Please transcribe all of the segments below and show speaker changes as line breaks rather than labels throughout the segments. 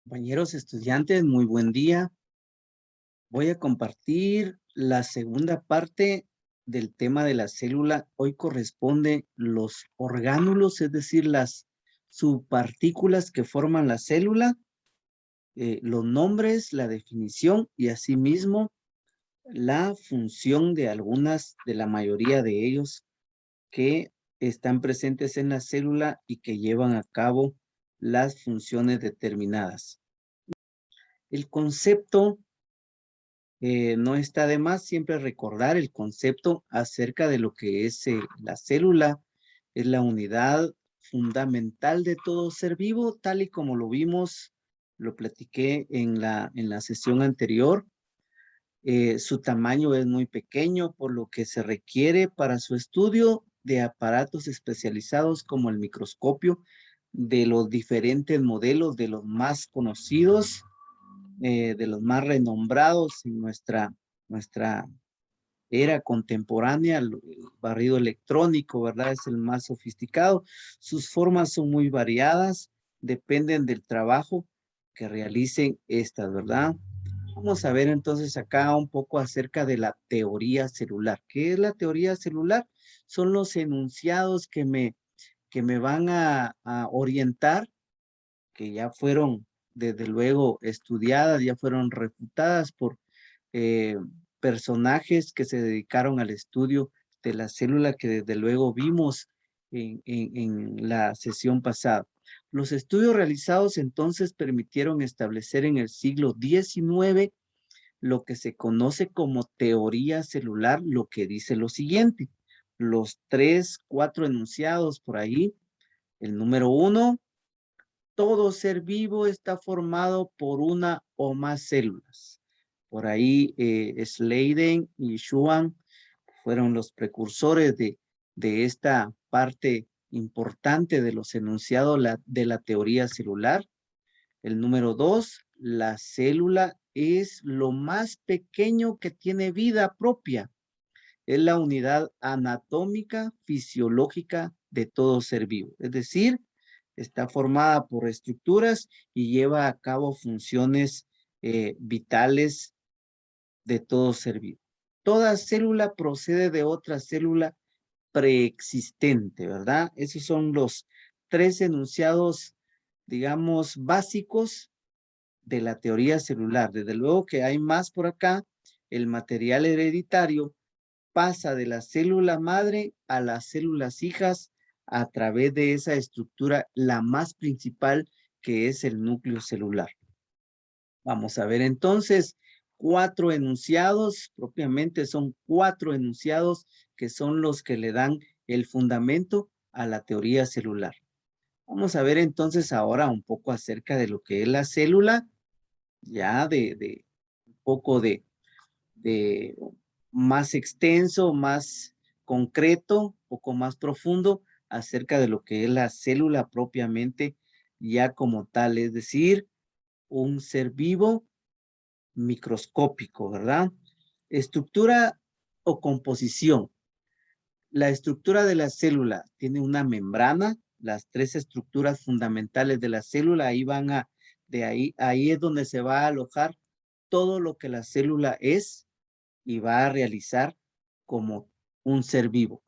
Compañeros estudiantes, muy buen día. Voy a compartir la segunda parte del tema de la célula. Hoy corresponde los orgánulos, es decir, las subpartículas que forman la célula, los nombres, la definición y asimismo la función de algunas, de la mayoría de ellos que están presentes en la célula y que llevan a cabo las funciones determinadas. El concepto no está de más siempre recordar el concepto acerca de lo que es la célula. Es la unidad fundamental de todo ser vivo, tal y como lo vimos, lo platiqué en la sesión anterior. Su tamaño es muy pequeño, por lo que se requiere para su estudio de aparatos especializados como el microscopio, de los diferentes modelos, de los más conocidos, de los más renombrados en nuestra era contemporánea. El barrido electrónico, ¿verdad? Es el más sofisticado. Sus formas son muy variadas, dependen del trabajo que realicen estas, ¿verdad? Vamos a ver entonces acá un poco acerca de la teoría celular. ¿Qué es la teoría celular? Son los enunciados que me van a orientar, que ya fueron desde luego estudiadas, ya fueron refutadas por eh, personajes que se dedicaron al estudio de la célula, que desde luego vimos en la sesión pasada. Los estudios realizados entonces permitieron establecer en el siglo XIX lo que se conoce como teoría celular, lo que dice lo siguiente. Los tres, cuatro enunciados por ahí. El número uno: todo ser vivo está formado por una o más células. Por ahí Sladen y Schwann fueron los precursores de esta parte importante de los enunciados de la teoría celular. El número dos: la célula es lo más pequeño que tiene vida propia. Es la unidad anatómica, fisiológica de todo ser vivo. Es decir, está formada por estructuras y lleva a cabo funciones vitales de todo ser vivo. Toda célula procede de otra célula preexistente, ¿verdad? Esos son los tres enunciados, digamos, básicos de la teoría celular. Desde luego que hay más por acá. El material hereditario pasa de la célula madre a las células hijas a través de esa estructura, la más principal, que es el núcleo celular. Vamos a ver entonces cuatro enunciados, propiamente son cuatro enunciados que son los que le dan el fundamento a la teoría celular. Vamos a ver entonces ahora un poco acerca de lo que es la célula, ya de un poco de más extenso, más concreto, un poco más profundo acerca de lo que es la célula propiamente ya como tal, es decir, un ser vivo microscópico, ¿verdad? Estructura o composición. La estructura de la célula tiene una membrana, las tres estructuras fundamentales de la célula, ahí es donde se va a alojar todo lo que la célula es y va a realizar como un ser vivo.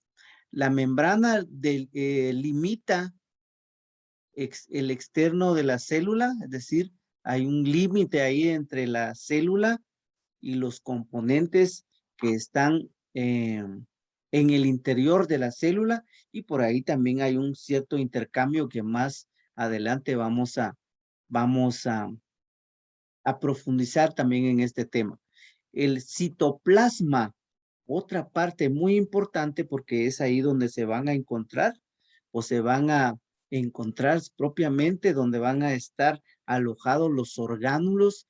La membrana limita el externo de la célula, es decir, hay un límite ahí entre la célula y los componentes que están en el interior de la célula, y por ahí también hay un cierto intercambio que más adelante vamos a profundizar también en este tema. El citoplasma, otra parte muy importante, porque es ahí donde se van a encontrar o se van a encontrar propiamente, donde van a estar alojados los orgánulos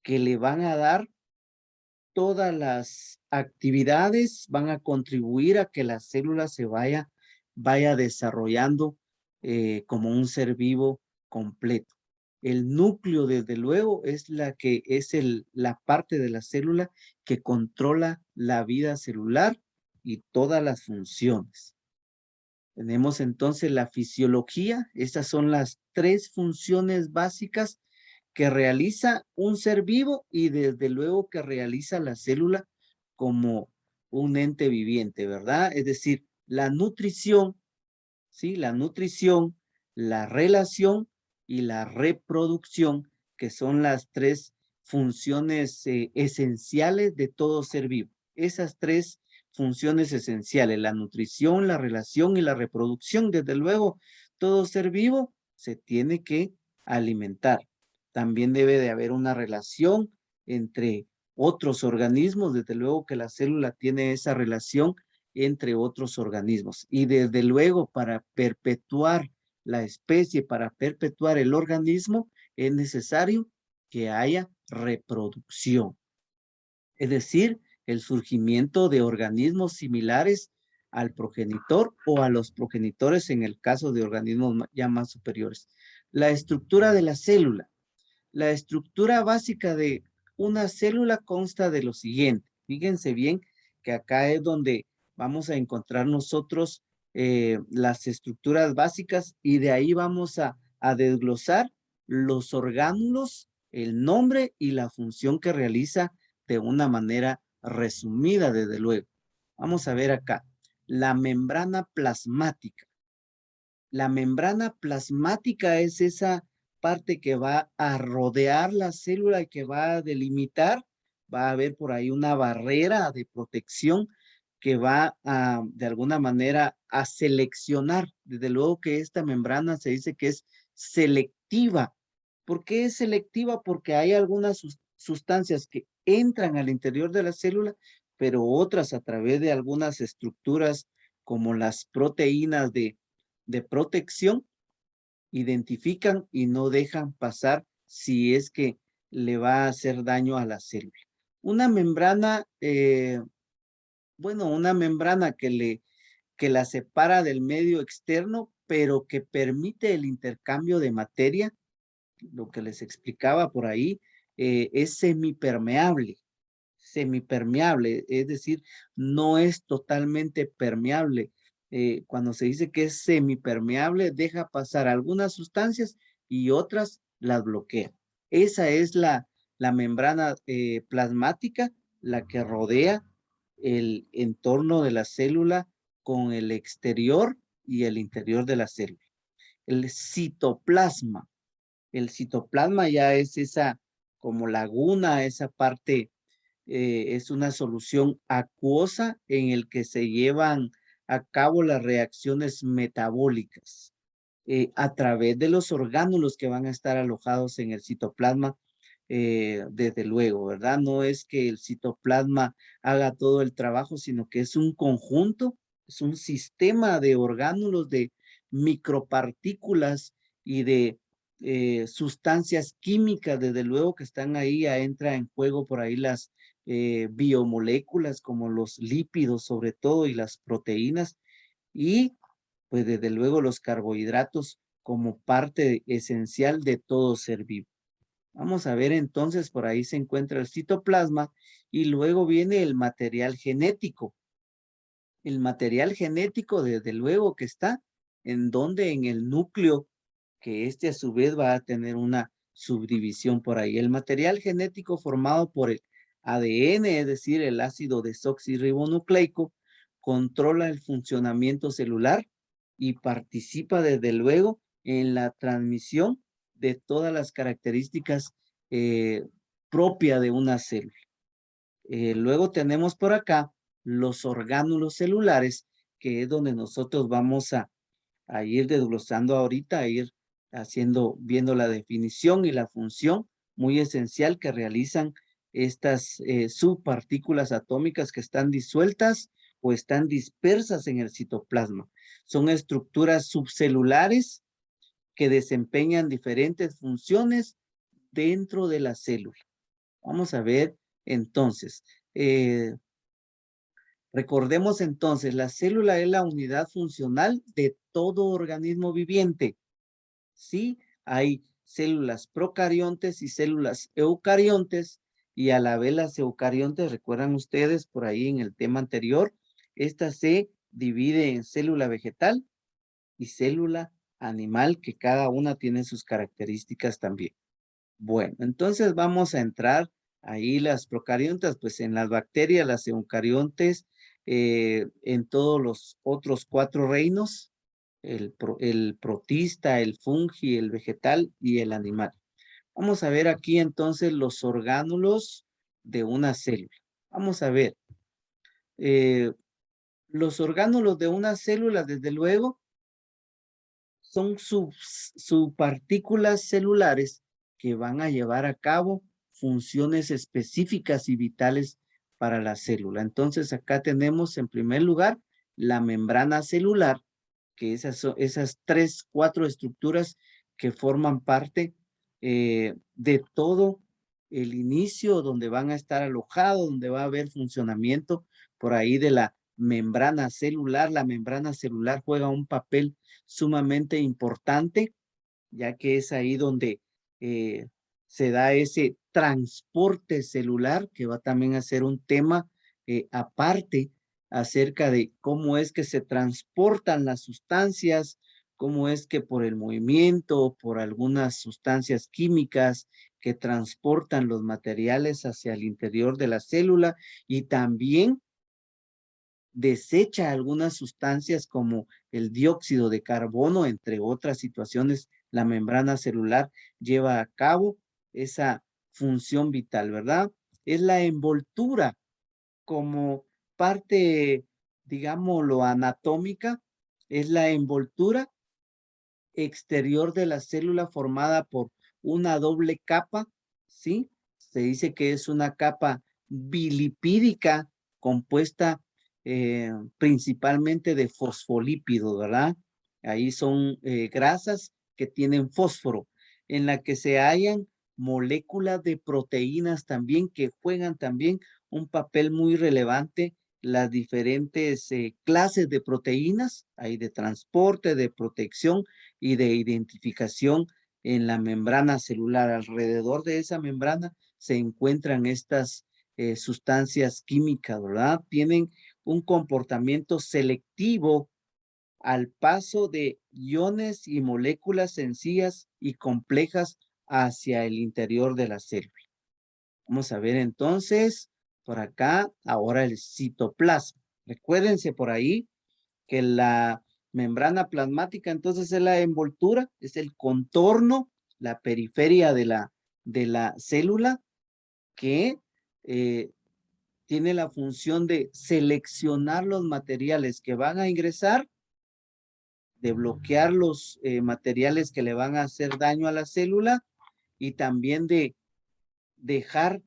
que le van a dar todas las actividades, van a contribuir a que la célula se vaya desarrollando como un ser vivo completo. El núcleo, desde luego, es la parte de la célula que controla la vida celular y todas las funciones. Tenemos entonces la fisiología. Estas son las tres funciones básicas que realiza un ser vivo y desde luego que realiza la célula como un ente viviente, ¿verdad? Es decir, la nutrición, ¿sí? La nutrición, la relación y la reproducción, que son las tres funciones esenciales de todo ser vivo. Esas tres funciones esenciales, la nutrición, la relación y la reproducción, desde luego, todo ser vivo se tiene que alimentar. También debe de haber una relación entre otros organismos, desde luego que la célula tiene esa relación entre otros organismos. Y desde luego, para perpetuar la especie, para perpetuar el organismo, es necesario que haya reproducción. Es decir, el surgimiento de organismos similares al progenitor o a los progenitores en el caso de organismos ya más superiores. La estructura de la célula. La estructura básica de una célula consta de lo siguiente. Fíjense bien que acá es donde vamos a encontrar nosotros las estructuras básicas y de ahí vamos a desglosar los orgánulos, el nombre y la función que realiza de una manera resumida, desde luego. Vamos a ver acá. La membrana plasmática. La membrana plasmática es esa parte que va a rodear la célula y que va a delimitar, va a haber por ahí una barrera de protección que va a, de alguna manera, a seleccionar. Desde luego que esta membrana se dice que es selectiva. ¿Por qué es selectiva? Porque hay algunas sustancias que entran al interior de la célula, pero otras a través de algunas estructuras como las proteínas de protección, identifican y no dejan pasar si es que le va a hacer daño a la célula. Una membrana, bueno, una membrana que la separa del medio externo, pero que permite el intercambio de materia, lo que les explicaba por ahí, es semipermeable. Semipermeable, es decir, no es totalmente permeable. Cuando se dice que es semipermeable, deja pasar algunas sustancias y otras las bloquea. Esa es la membrana plasmática, la que rodea el entorno de la célula con el exterior y el interior de la célula. El citoplasma. El citoplasma ya es esa como laguna, esa parte es una solución acuosa en el que se llevan a cabo las reacciones metabólicas a través de los orgánulos que van a estar alojados en el citoplasma, desde luego, ¿verdad? No es que el citoplasma haga todo el trabajo, sino que es un conjunto, es un sistema de orgánulos, de micropartículas y de sustancias químicas, desde luego que están ahí, entra en juego por ahí las biomoléculas como los lípidos sobre todo y las proteínas y pues desde luego los carbohidratos como parte esencial de todo ser vivo. Vamos a ver entonces, por ahí se encuentra el citoplasma y luego viene el material genético. El material genético desde luego que está en donde en el núcleo, que este a su vez va a tener una subdivisión por ahí. El material genético formado por el ADN, es decir, el ácido desoxirribonucleico, controla el funcionamiento celular y participa desde luego en la transmisión de todas las características propias de una célula. Luego tenemos por acá los orgánulos celulares, que es donde nosotros vamos a ir desglosando ahorita, a ir haciendo, viendo la definición y la función muy esencial que realizan estas subpartículas atómicas que están disueltas o están dispersas en el citoplasma. Son estructuras subcelulares que desempeñan diferentes funciones dentro de la célula. Vamos a ver entonces. Recordemos entonces, la célula es la unidad funcional de todo organismo viviente. Sí, hay células procariontes y células eucariontes y a la vez las eucariontes, recuerdan ustedes por ahí en el tema anterior, esta se divide en célula vegetal y célula animal, que cada una tiene sus características también. Bueno, entonces vamos a entrar ahí las procariontas, pues en las bacterias, las eucariontes, en todos los otros 4 reinos, el protista, el fungi, el vegetal y el animal. Vamos a ver aquí entonces los orgánulos de una célula. Vamos a ver, eh, los orgánulos de una célula, desde luego, son subpartículas celulares que van a llevar a cabo funciones específicas y vitales para la célula. Entonces, acá tenemos en primer lugar la membrana celular, que esas 3, 4 estructuras que forman parte de todo el inicio, donde van a estar alojados, donde va a haber funcionamiento por ahí de la membrana celular. La membrana celular juega un papel sumamente importante, ya que es ahí donde eh, se da ese transporte celular, que va también a ser un tema aparte acerca de cómo es que se transportan las sustancias, cómo es que por el movimiento, por algunas sustancias químicas que transportan los materiales hacia el interior de la célula y también desecha algunas sustancias como el dióxido de carbono, entre otras situaciones, la membrana celular lleva a cabo esa función vital, ¿verdad? Es la envoltura como parte, digámoslo, anatómica, es la envoltura exterior de la célula formada por una doble capa, ¿sí? Se dice que es una capa bilipídica compuesta principalmente de fosfolípidos, ¿verdad? Ahí son grasas que tienen fósforo, en la que se hallan moléculas de proteínas también que juegan también un papel muy relevante, las diferentes clases de proteínas, hay de transporte, de protección y de identificación en la membrana celular. Alrededor de esa membrana se encuentran estas sustancias químicas, ¿verdad? Tienen un comportamiento selectivo al paso de iones y moléculas sencillas y complejas hacia el interior de la célula. Vamos a ver entonces por acá ahora el citoplasma. Recuérdense por ahí que la membrana plasmática entonces es la envoltura, es el contorno, la periferia de la célula que tiene la función de seleccionar los materiales que van a ingresar, de bloquear los materiales que le van a hacer daño a la célula y también de dejar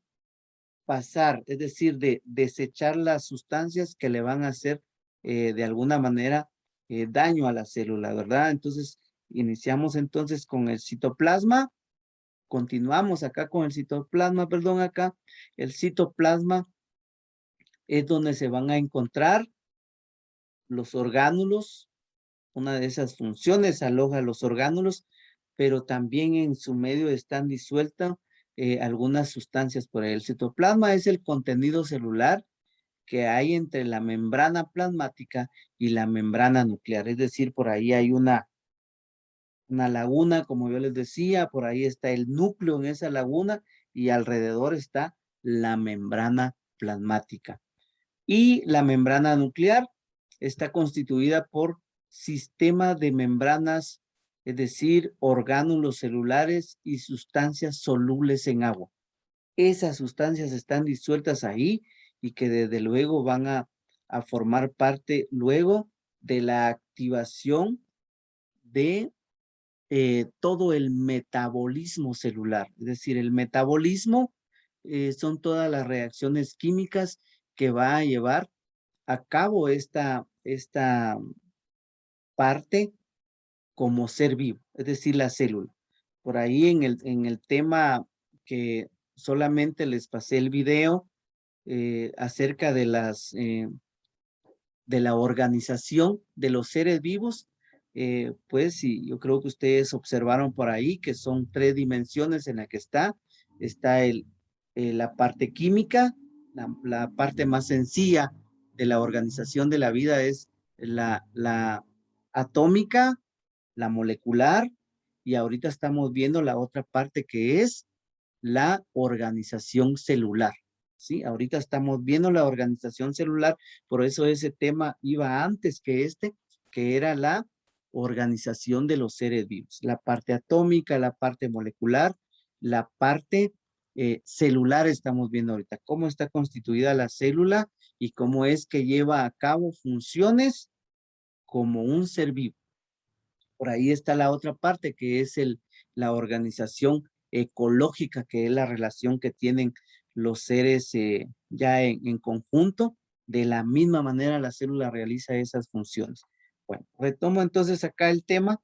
pasar, es decir, de desechar las sustancias que le van a hacer de alguna manera daño a la célula, ¿verdad? Entonces, iniciamos entonces con el citoplasma, continuamos acá con el citoplasma, perdón, acá. El citoplasma es donde se van a encontrar los orgánulos, una de esas funciones aloja los orgánulos, pero también en su medio están disueltas algunas sustancias por ahí. El citoplasma es el contenido celular que hay entre la membrana plasmática y la membrana nuclear. Es decir, por ahí hay una laguna, como yo les decía, por ahí está el núcleo en esa laguna y alrededor está la membrana plasmática. Y la membrana nuclear está constituida por sistema de membranas, es decir, orgánulos celulares y sustancias solubles en agua. Esas sustancias están disueltas ahí y que desde luego van a formar parte luego de la activación de todo el metabolismo celular. Es decir, el metabolismo son todas las reacciones químicas que va a llevar a cabo esta parte como ser vivo, es decir, la célula. Por ahí en el tema que solamente les pasé el video acerca de de la organización de los seres vivos, pues sí, yo creo que ustedes observaron por ahí que son 3 dimensiones en la que está la parte química, la parte más sencilla de la organización de la vida es la atómica, la molecular, y ahorita estamos viendo la otra parte que es la organización celular. ¿Sí? Ahorita estamos viendo la organización celular, por eso ese tema iba antes que este, que era la organización de los seres vivos. La parte atómica, la parte molecular, la parte celular estamos viendo ahorita. Cómo está constituida la célula y cómo es que lleva a cabo funciones como un ser vivo. Por ahí está la otra parte que es la organización ecológica, que es la relación que tienen los seres ya en conjunto. De la misma manera la célula realiza esas funciones. Bueno, retomo entonces acá el tema,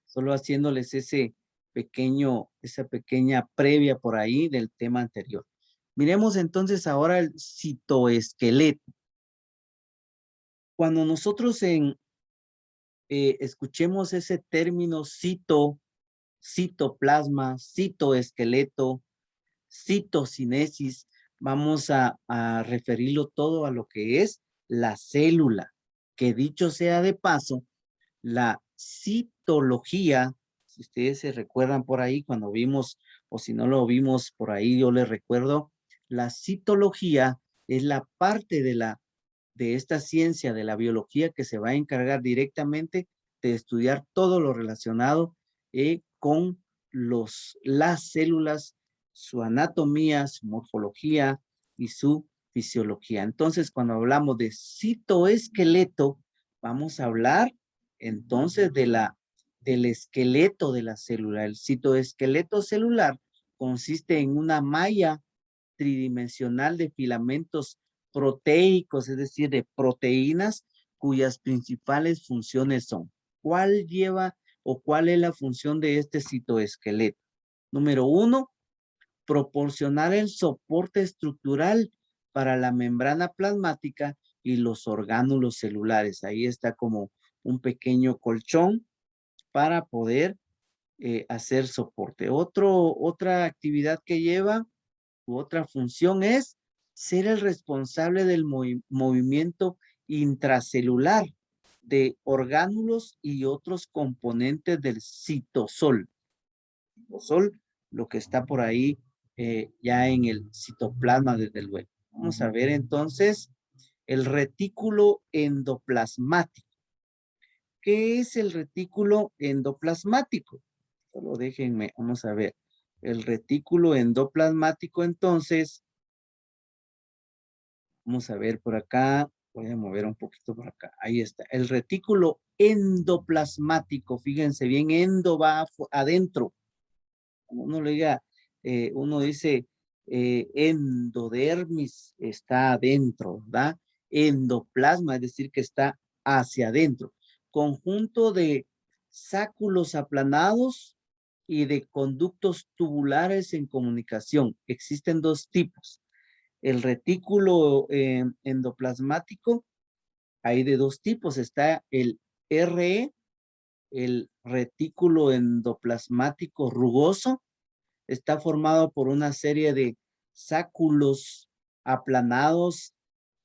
solo haciéndoles esa pequeña previa por ahí del tema anterior. Miremos entonces ahora el citoesqueleto. Cuando nosotros escuchemos ese término citoplasma, citoesqueleto, citocinesis, vamos a referirlo todo a lo que es la célula, que dicho sea de paso, la citología, si ustedes se recuerdan por ahí cuando vimos, o si no lo vimos por ahí, yo les recuerdo, la citología es la parte de esta ciencia de la biología que se va a encargar directamente de estudiar todo lo relacionado con las células, su anatomía, su morfología y su fisiología. Entonces, cuando hablamos de citoesqueleto, vamos a hablar entonces del esqueleto de la célula. El citoesqueleto celular consiste en una malla tridimensional de filamentos proteicos, es decir, de proteínas cuyas principales funciones son. ¿Cuál lleva o cuál es la función de este citoesqueleto? Número uno, proporcionar el soporte estructural para la membrana plasmática y los orgánulos celulares. Ahí está como un pequeño colchón para poder hacer soporte. Otra actividad que lleva u otra función es ser el responsable del movimiento intracelular de orgánulos y otros componentes del citosol. Citosol, lo que está por ahí ya en el citoplasma, desde luego. Vamos a ver entonces el retículo endoplasmático. ¿Qué es el retículo endoplasmático? Solo déjenme, vamos a ver. El retículo endoplasmático, entonces, vamos a ver por acá, voy a mover un poquito por acá, ahí está. El retículo endoplasmático, fíjense bien, endo va adentro. Uno le diga, uno dice endodermis está adentro, ¿verdad? Endoplasma, es decir, que está hacia adentro. Conjunto de sáculos aplanados y de conductos tubulares en comunicación. Existen dos tipos. El retículo endoplasmático, hay de dos tipos. Está el RE, el retículo endoplasmático rugoso, está formado por una serie de sáculos aplanados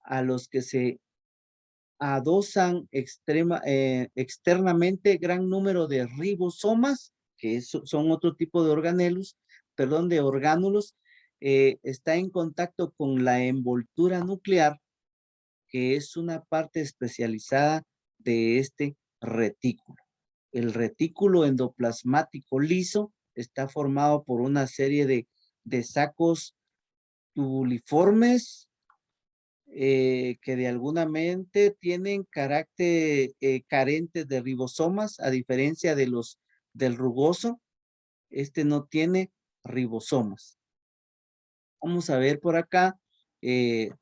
a los que se adosan externamente gran número de ribosomas, que son otro tipo de de orgánulos, está en contacto con la envoltura nuclear, que es una parte especializada de este retículo. El retículo endoplasmático liso está formado por una serie de sacos tubuliformes que de alguna mente tienen carácter carentes de ribosomas, a diferencia del rugoso, este no tiene ribosomas. Vamos a ver por acá eh,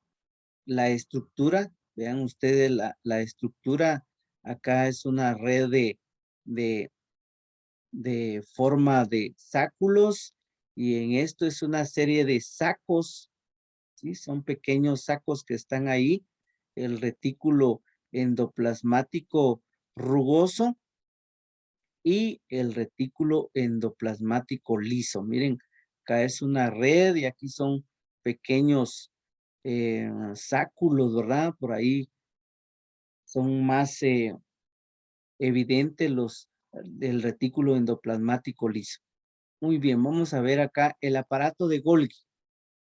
la estructura. Vean ustedes la estructura. Acá es una red de, de forma de sáculos y en esto es una serie de sacos, ¿sí? Son pequeños sacos que están ahí. El retículo endoplasmático rugoso y el retículo endoplasmático liso. Miren, acá es una red y aquí son pequeños sáculos, ¿verdad? Por ahí son más evidentes del retículo endoplasmático liso. Muy bien, vamos a ver acá el aparato de Golgi.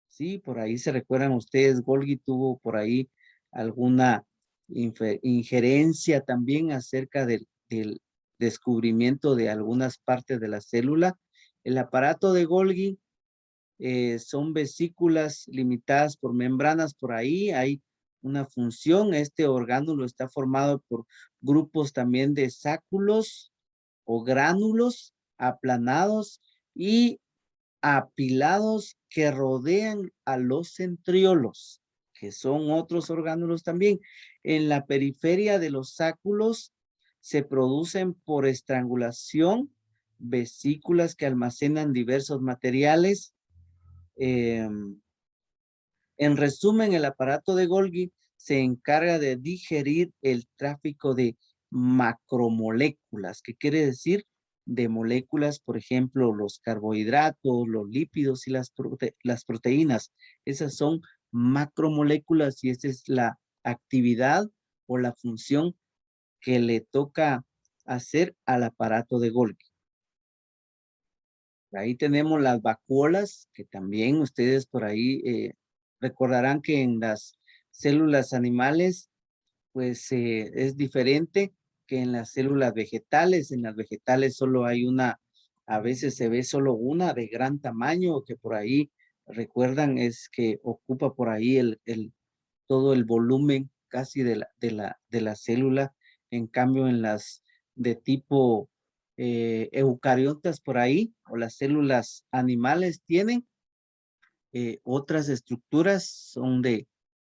Sí, por ahí se recuerdan ustedes, Golgi tuvo por ahí alguna injerencia también acerca del descubrimiento de algunas partes de la célula. El aparato de Golgi son vesículas limitadas por membranas, por ahí hay una función. Este orgánulo está formado por grupos también de sáculos o gránulos aplanados y apilados que rodean a los centriolos, que son otros orgánulos también. En la periferia de los sáculos se producen por estrangulación vesículas que almacenan diversos materiales. En resumen, el aparato de Golgi se encarga de digerir el tráfico de macromoléculas, que quiere decir de moléculas, por ejemplo, los carbohidratos, los lípidos y las proteínas. Esas son macromoléculas y esa es la actividad o la función que le toca hacer al aparato de Golgi. Ahí tenemos las vacuolas, que también ustedes por ahí recordarán que en las células animales, pues es diferente que en las células vegetales. En las vegetales solo hay una, a veces se ve solo una de gran tamaño, que por ahí recuerdan es que ocupa por ahí todo el volumen casi de la célula. En cambio, en las de tipo eucariotas por ahí, o las células animales tienen otras estructuras,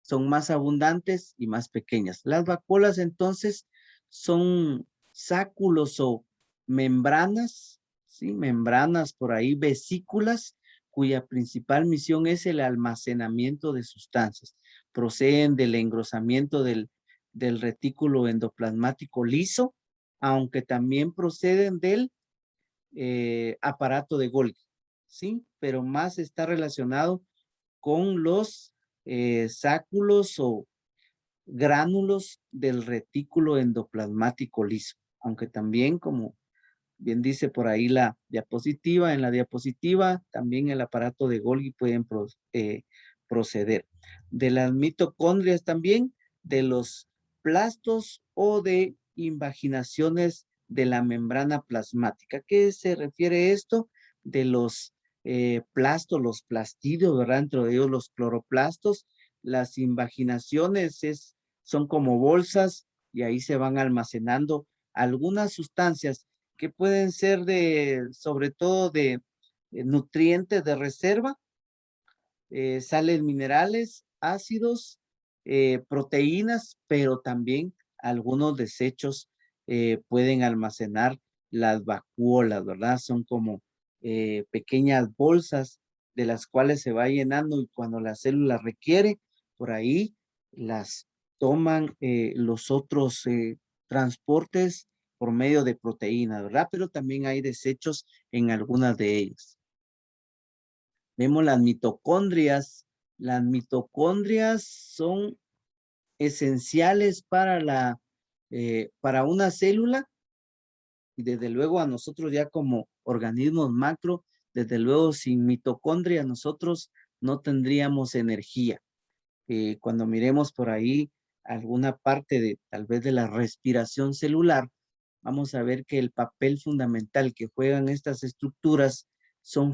son más abundantes y más pequeñas. Las vacuolas entonces son sáculos o membranas, ¿sí? Membranas por ahí, vesículas, cuya principal misión es el almacenamiento de sustancias. Proceden del engrosamiento del retículo endoplasmático liso, aunque también proceden del aparato de Golgi, ¿sí? Pero más está relacionado con los sáculos o gránulos del retículo endoplasmático liso, aunque también, como bien dice por ahí la diapositiva, en la diapositiva también el aparato de Golgi pueden proceder. De las mitocondrias también, de los plastos o de invaginaciones de la membrana plasmática. ¿Qué se refiere esto? De los plastos, los plastidios, ¿verdad? Dentro de ellos los cloroplastos. Las invaginaciones son como bolsas y ahí se van almacenando algunas sustancias que pueden ser sobre todo de nutrientes de reserva, sales minerales, ácidos, proteínas, pero también algunos desechos pueden almacenar las vacuolas, ¿verdad? Son como pequeñas bolsas de las cuales se va llenando y cuando la célula requiere, por ahí las toman los otros transportes por medio de proteínas, ¿verdad? Pero también hay desechos en algunas de ellas. Vemos las mitocondrias. Las mitocondrias son esenciales para una célula y desde luego a nosotros ya como organismos macro, desde luego sin mitocondria nosotros no tendríamos energía. Cuando miremos por ahí alguna parte de tal vez de la respiración celular, vamos a ver que el papel fundamental que juegan estas estructuras son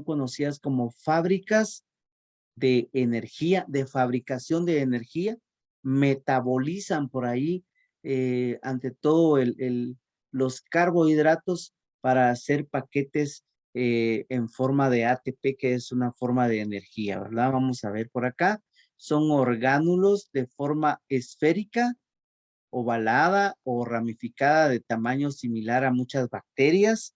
conocidas como fábricas de energía, de fabricación de energía, metabolizan por ahí, ante todo, los carbohidratos para hacer paquetes en forma de ATP, que es una forma de energía, ¿verdad? Vamos a ver por acá. Son orgánulos de forma esférica, ovalada o ramificada de tamaño similar a muchas bacterias.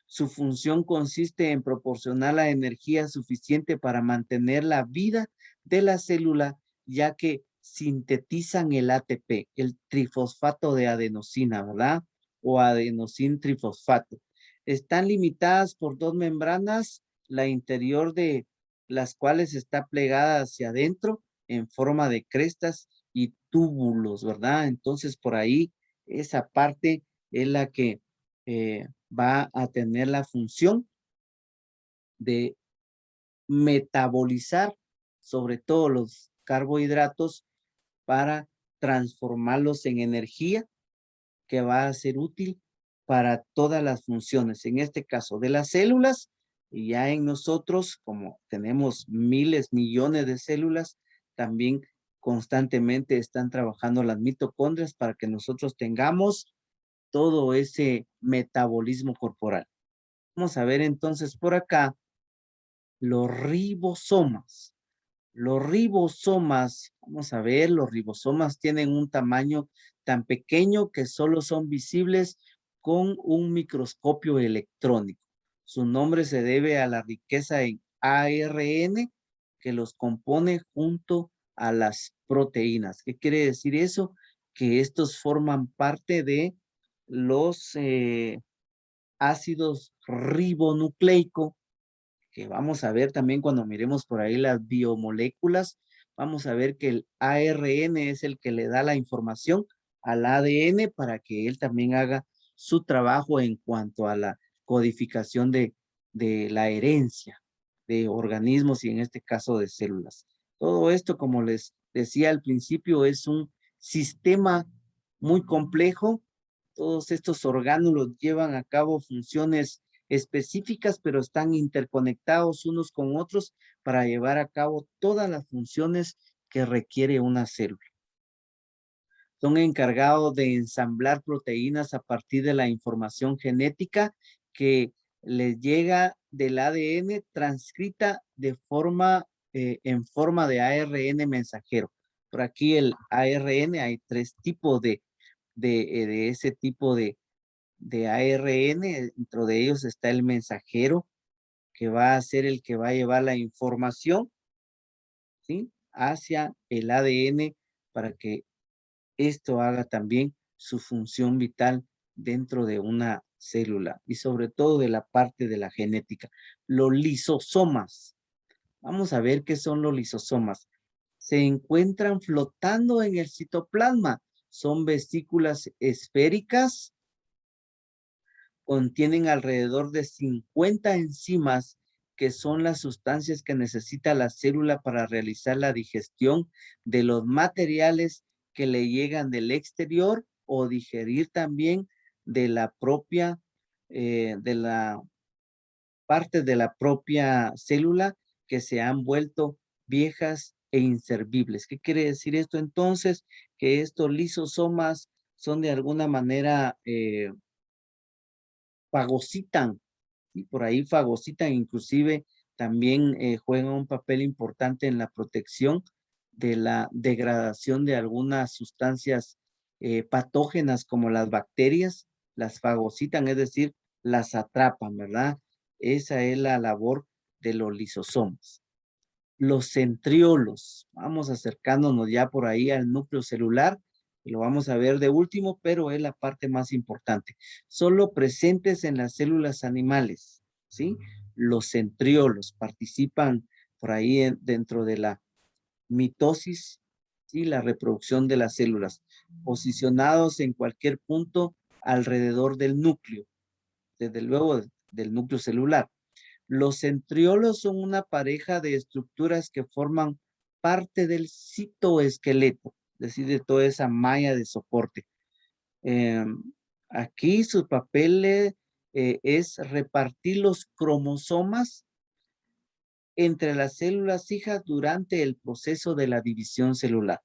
Su función consiste en proporcionar la energía suficiente para mantener la vida de la célula, ya que sintetizan el ATP, el trifosfato de adenosina, ¿verdad? O adenosin trifosfato. Están limitadas por dos membranas, la interior de las cuales está plegada hacia adentro en forma de crestas y túbulos, ¿verdad? Entonces, por ahí, esa parte es la que va a tener la función de metabolizar sobre todo los carbohidratos para transformarlos en energía que va a ser útil para todas las funciones, en este caso de las células, y ya en nosotros, como tenemos miles, millones de células, también constantemente están trabajando las mitocondrias para que nosotros tengamos todo ese metabolismo corporal. Vamos a ver entonces por acá los ribosomas. Los ribosomas, vamos a ver, los ribosomas tienen un tamaño tan pequeño que solo son visibles con un microscopio electrónico. Su nombre se debe a la riqueza en ARN que los compone junto a las proteínas. ¿Qué quiere decir eso? Que estos forman parte de los ácidos ribonucleicos que vamos a ver también cuando miremos por ahí las biomoléculas, vamos a ver que el ARN es el que le da la información al ADN para que él también haga su trabajo en cuanto a la codificación de la herencia de organismos y en este caso de células. Todo esto, como les decía al principio, es un sistema muy complejo. Todos estos orgánulos llevan a cabo funciones específicas, pero están interconectados unos con otros para llevar a cabo todas las funciones que requiere una célula. Son encargados de ensamblar proteínas a partir de la información genética que les llega del ADN transcrita de forma, en forma de ARN mensajero. Por aquí el ARN, hay tres tipos de ese tipo de ARN, dentro de ellos está el mensajero, que va a ser el que va a llevar la información, ¿sí? Hacia el ADN para que esto haga también su función vital dentro de una célula y sobre todo de la parte de la genética. Los lisosomas. Vamos a ver qué son los lisosomas. Se encuentran flotando en el citoplasma. Son vesículas esféricas, contienen alrededor de 50 enzimas que son las sustancias que necesita la célula para realizar la digestión de los materiales que le llegan del exterior o digerir también de la propia, de la parte de la propia célula que se han vuelto viejas e inservibles. ¿Qué quiere decir esto entonces? Que estos lisosomas son de alguna manera fagocitan, y por ahí fagocitan, inclusive también juegan un papel importante en la protección de la degradación de algunas sustancias patógenas como las bacterias, las fagocitan, es decir, las atrapan, ¿verdad? Esa es la labor de los lisosomas. Los centriolos, vamos acercándonos ya por ahí al núcleo celular, y lo vamos a ver de último, pero es la parte más importante. Solo presentes en las células animales, ¿sí? Los centriolos participan por ahí dentro de la mitosis, ¿sí? La reproducción de las células, posicionados en cualquier punto alrededor del núcleo, desde luego del núcleo celular. Los centriolos son una pareja de estructuras que forman parte del citoesqueleto, es decir, de toda esa malla de soporte. Aquí su papel es repartir los cromosomas entre las células hijas durante el proceso de la división celular,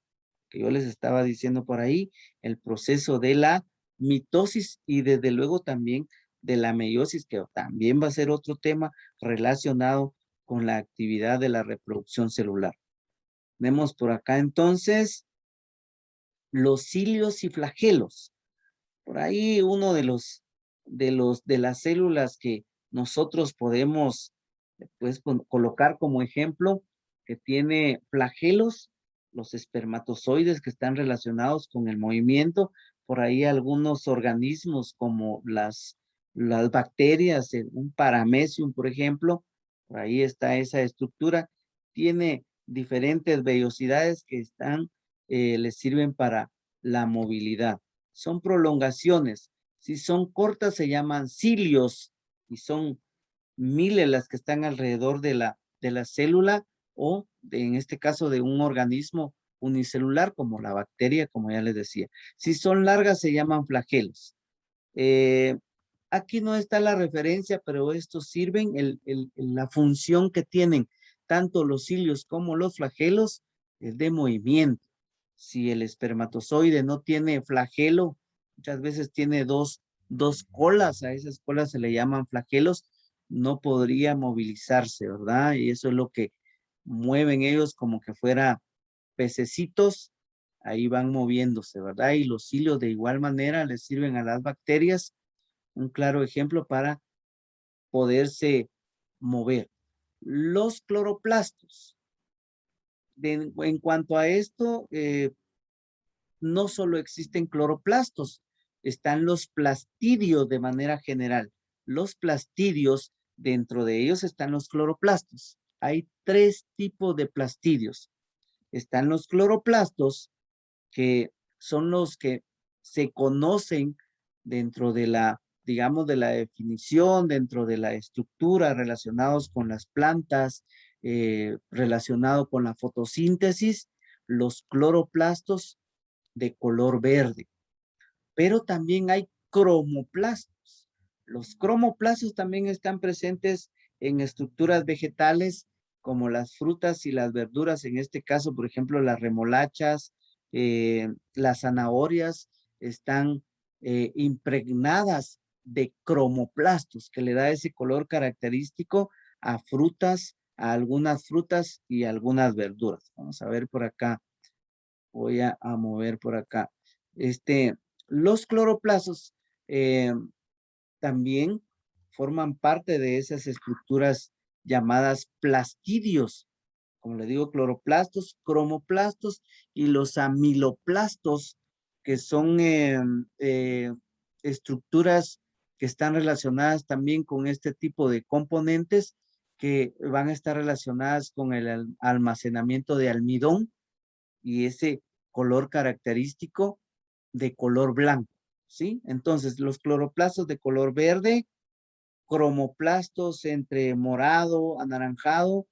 que yo les estaba diciendo por ahí, el proceso de la mitosis y desde luego también de la meiosis, que también va a ser otro tema relacionado con la actividad de la reproducción celular. Vemos por acá entonces los cilios y flagelos. Por ahí uno de las células que nosotros podemos pues, colocar como ejemplo, que tiene flagelos, los espermatozoides que están relacionados con el movimiento, por ahí algunos organismos como las bacterias, un paramecium, por ejemplo, por ahí está esa estructura, tiene diferentes vellosidades que les sirven para la movilidad. Son prolongaciones. Si son cortas se llaman cilios y son miles las que están alrededor de la célula o en este caso de un organismo unicelular como la bacteria, como ya les decía. Si son largas se llaman flagelos. Eh, Aquí no está la referencia, pero estos sirven, la función que tienen tanto los cilios como los flagelos es de movimiento. Si el espermatozoide no tiene flagelo, muchas veces tiene dos colas, a esas colas se le llaman flagelos, no podría movilizarse, ¿verdad? Y eso es lo que mueven ellos como que fuera pececitos, ahí van moviéndose, ¿verdad? Y los cilios de igual manera les sirven a las bacterias, un claro ejemplo para poderse mover. Los cloroplastos. En cuanto a esto, no solo existen cloroplastos, están los plastidios de manera general. Los plastidios, dentro de ellos están los cloroplastos. Hay tres tipos de plastidios. Están los cloroplastos, que son los que se conocen dentro de la, digamos, de la definición, dentro de la estructura, relacionados con las plantas, relacionado con la fotosíntesis, los cloroplastos de color verde. Pero también hay cromoplastos. Los cromoplastos también están presentes en estructuras vegetales como las frutas y las verduras, en este caso, por ejemplo, las remolachas, las zanahorias están impregnadas de cromoplastos, que le da ese color característico a frutas, a algunas frutas y a algunas verduras. Vamos a ver por acá. Voy a mover por acá. Los cloroplastos eh, también forman parte de esas estructuras llamadas plastidios. Como le digo, cloroplastos, cromoplastos y los amiloplastos, que son estructuras que están relacionadas también con este tipo de componentes que van a estar relacionadas con el almacenamiento de almidón y ese color característico de color blanco, ¿sí? Entonces, los cloroplastos de color verde, cromoplastos entre morado, anaranjado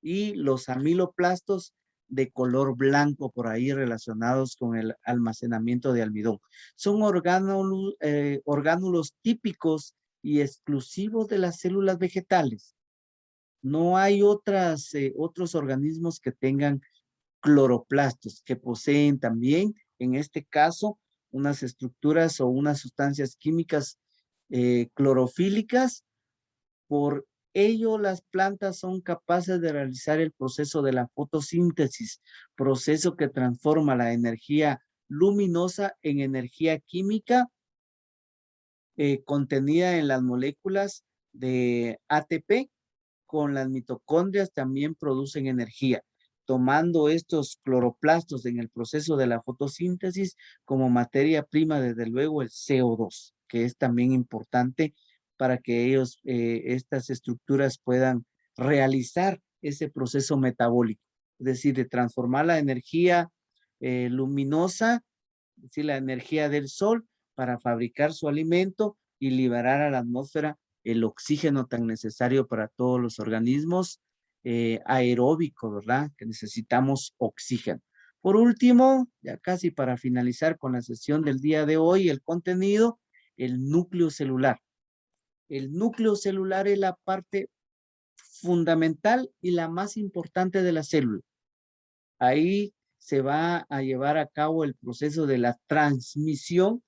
y los amiloplastos de color blanco por ahí relacionados con el almacenamiento de almidón. Son orgánulos típicos y exclusivos de las células vegetales. No hay otros organismos que tengan cloroplastos, que poseen también, en este caso, unas estructuras o unas sustancias químicas clorofílicas. Por ello, las plantas son capaces de realizar el proceso de la fotosíntesis, proceso que transforma la energía luminosa en energía química contenida en las moléculas de ATP. Con las mitocondrias también producen energía, tomando estos cloroplastos en el proceso de la fotosíntesis como materia prima, desde luego el CO2, que es también importante para que estas estructuras puedan realizar ese proceso metabólico, es decir, de transformar la energía luminosa, es decir, la energía del sol para fabricar su alimento y liberar a la atmósfera el oxígeno tan necesario para todos los organismos aeróbicos, ¿verdad? Que necesitamos oxígeno. Por último, ya casi para finalizar con la sesión del día de hoy, el contenido, el núcleo celular. El núcleo celular es la parte fundamental y la más importante de la célula. Ahí se va a llevar a cabo el proceso de la transmisión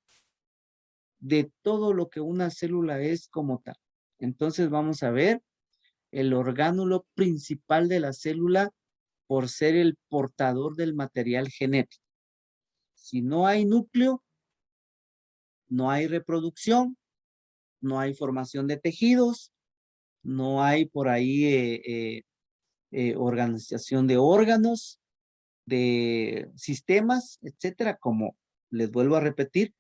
de todo lo que una célula es como tal. Entonces vamos a ver el orgánulo principal de la célula por ser el portador del material genético. Si no hay núcleo, no hay reproducción, no hay formación de tejidos, no hay por ahí organización de órganos, de sistemas, etcétera, como les vuelvo a repetir,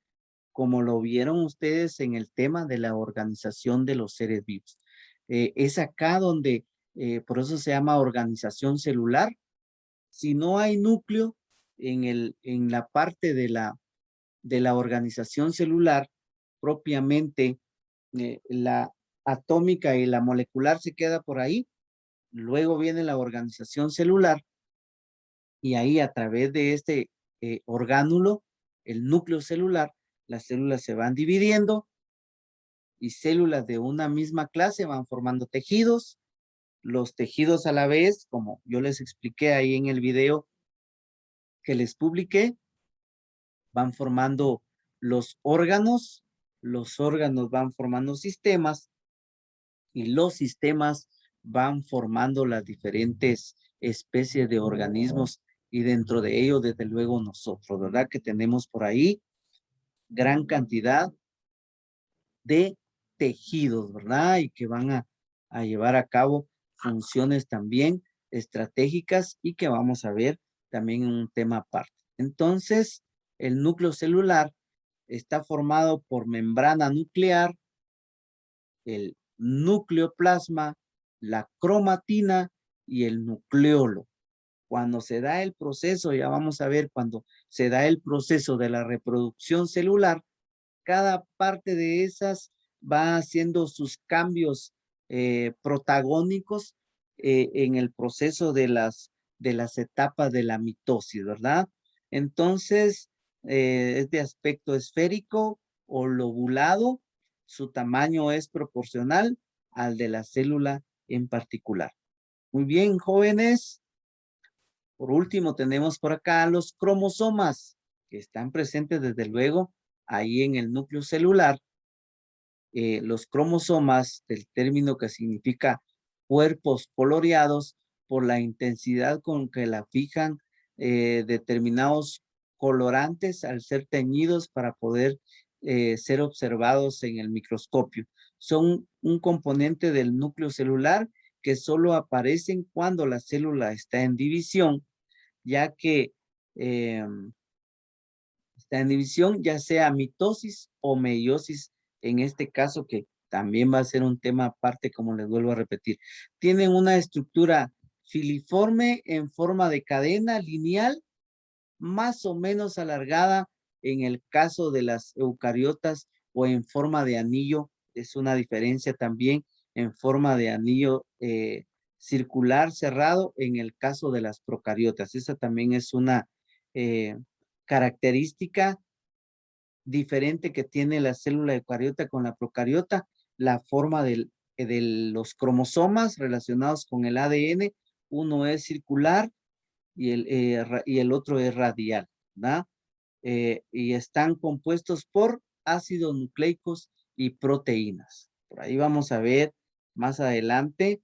como lo vieron ustedes en el tema de la organización de los seres vivos. Es acá donde, por eso se llama organización celular. Si no hay núcleo en la parte de la organización celular, propiamente atómica y la molecular se queda por ahí. Luego viene la organización celular y ahí a través de este orgánulo, el núcleo celular, las células se van dividiendo y células de una misma clase van formando tejidos. Los tejidos a la vez, como yo les expliqué ahí en el video que les publiqué, van formando los órganos van formando sistemas y los sistemas van formando las diferentes especies de organismos y dentro de ellos, desde luego, nosotros, ¿verdad? Que tenemos por ahí gran cantidad de tejidos, ¿verdad? Y que van a llevar a cabo funciones también estratégicas y que vamos a ver también en un tema aparte. Entonces, el núcleo celular está formado por membrana nuclear, el nucleoplasma, la cromatina y el nucleolo. Cuando se da el proceso, ya vamos a ver, cuando se da el proceso de la reproducción celular, cada parte de esas va haciendo sus cambios protagónicos en el proceso de las etapas de la mitosis, ¿verdad? Entonces, es de aspecto esférico o lobulado, su tamaño es proporcional al de la célula en particular. Muy bien, jóvenes. Por último, tenemos por acá los cromosomas, que están presentes desde luego ahí en el núcleo celular. Los cromosomas, del término que significa cuerpos coloreados, por la intensidad con que la fijan determinados colorantes al ser teñidos para poder ser observados en el microscopio. Son un componente del núcleo celular que solo aparecen cuando la célula está en división, ya que eh, está en división, ya sea mitosis o meiosis, en este caso que también va a ser un tema aparte, como les vuelvo a repetir. Tienen una estructura filiforme en forma de cadena lineal, más o menos alargada en el caso de las eucariotas o en forma de anillo. Es una diferencia también en forma de anillo circular cerrado en el caso de las procariotas. Esa también es una eh, característica diferente que tiene la célula eucariota con la procariota, la forma de los cromosomas relacionados con el ADN. Uno es circular y el otro es radial, ¿verdad? Y están compuestos por ácidos nucleicos y proteínas. Por ahí vamos a ver más adelante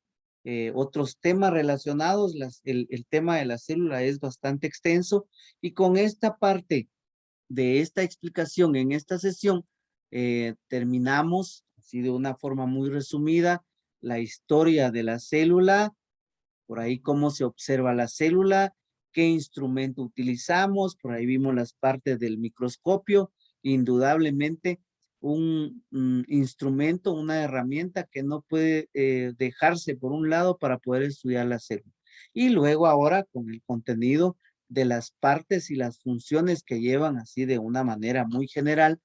otros temas relacionados. El tema de la célula es bastante extenso y con esta parte de esta explicación en esta sesión terminamos, así de una forma muy resumida, la historia de la célula, por ahí cómo se observa la célula, qué instrumento utilizamos, por ahí vimos las partes del microscopio, indudablemente un instrumento, una herramienta que no puede dejarse por un lado para poder estudiar la célula. Y luego ahora con el contenido de las partes y las funciones que llevan así de una manera muy general,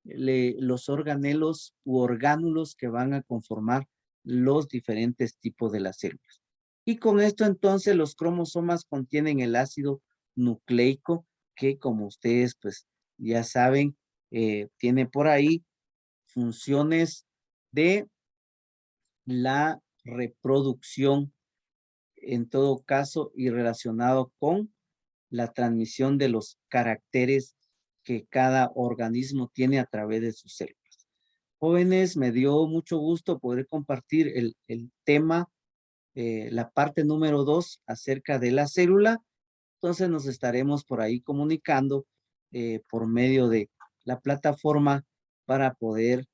los organelos u orgánulos que van a conformar los diferentes tipos de las células. Y con esto entonces los cromosomas contienen el ácido nucleico que como ustedes pues ya saben, tiene por ahí funciones de la reproducción en todo caso y relacionado con la transmisión de los caracteres que cada organismo tiene a través de sus células. Jóvenes, me dio mucho gusto poder compartir el tema, la parte número 2 acerca de la célula. Entonces nos estaremos por ahí comunicando por medio de la plataforma para poder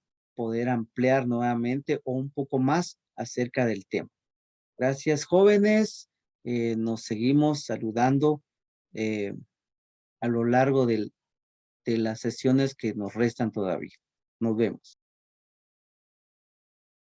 ampliar nuevamente o un poco más acerca del tema. Gracias, jóvenes. Nos seguimos saludando eh, a lo largo de las sesiones que nos restan todavía. Nos vemos.